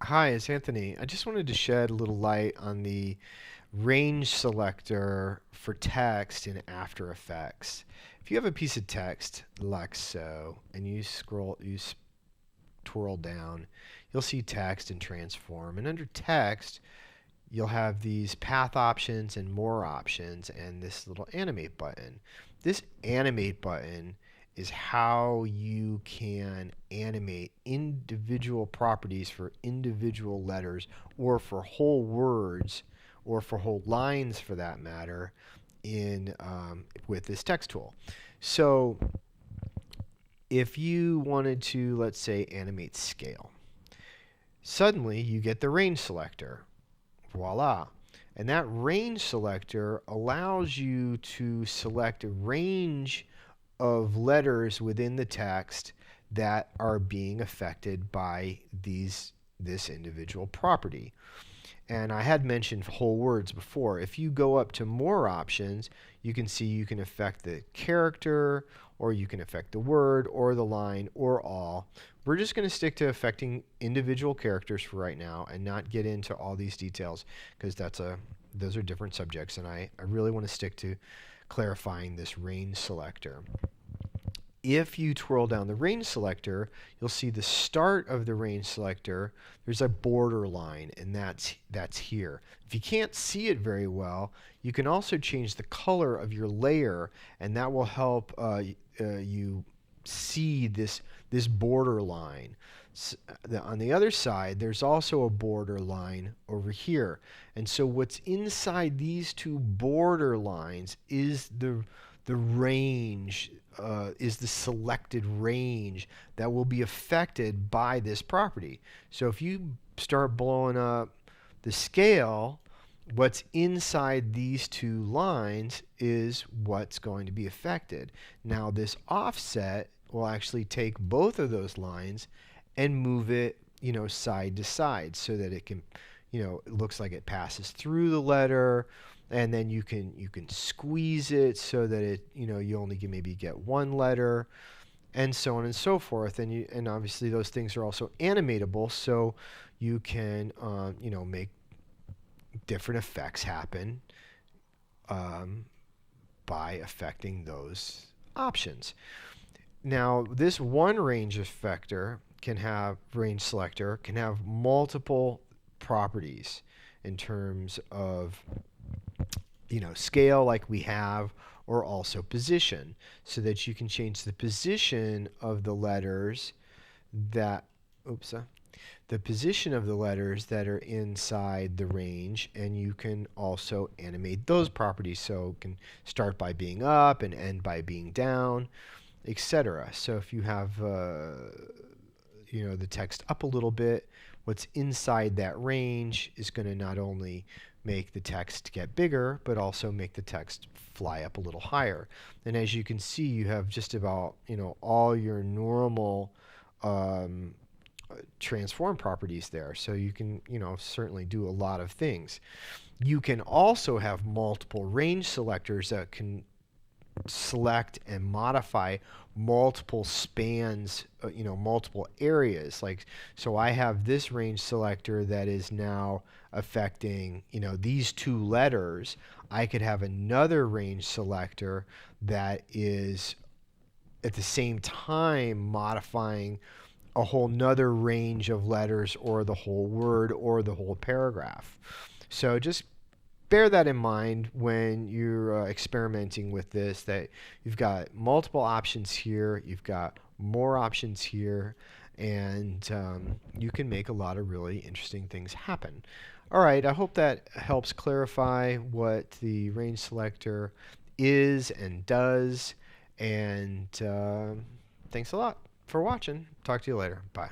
Hi, it's Anthony. I just wanted to shed a little light on the range selector for text in After Effects. If you have a piece of text like so, and twirl down, you'll see text and transform. And under text, you'll have these path options and more options and this little animate button. This animate button is how you can animate individual properties for individual letters or for whole words or for whole lines for that matter in with this text tool. So if you wanted to, let's say, animate scale, suddenly you get the range selector. Voila. And that range selector allows you to select a range of letters within the text that are being affected by this individual property. And I had mentioned whole words before. If you go up to more options, you can see you can affect the character, or you can affect the word, or the line, or all. We're just going to stick to affecting individual characters for right now and not get into all these details because those are different subjects, and I really want to stick to clarifying this range selector. If you twirl down the range selector, you'll see the start of the range selector. There's a border line, and that's here. If you can't see it very well, you can also change the color of your layer, and that will help you see this border line. On the other side, there's also a border line over here. And so what's inside these two border lines is the range, is the selected range that will be affected by this property. So if you start blowing up the scale, what's inside these two lines is what's going to be affected. Now this offset will actually take both of those lines and move it, side to side so that it can, it looks like it passes through the letter, and then you can squeeze it so that it, you only maybe get one letter, and so on and so forth. And obviously those things are also animatable, so you can make different effects happen by affecting those options. Now, this one range selector can have multiple properties in terms of scale like we have, or also position, so that you can change the position of the letters that the position of the letters that are inside the range, and you can also animate those properties. So it can start by being up and end by being down, etc. So if you have the text up a little bit, what's inside that range is going to not only make the text get bigger, but also make the text fly up a little higher. And as you can see, you have just about all your normal transform properties there. So you can certainly do a lot of things. You can also have multiple range selectors that can select and modify multiple spans, multiple areas. So I have this range selector that is now affecting, these two letters. I could have another range selector that is at the same time modifying a whole nother range of letters, or the whole word, or the whole paragraph. So just bear that in mind when you're experimenting with this, that you've got multiple options here, you've got more options here, and you can make a lot of really interesting things happen. All right, I hope that helps clarify what the range selector is and does, and thanks a lot for watching. Talk to you later. Bye.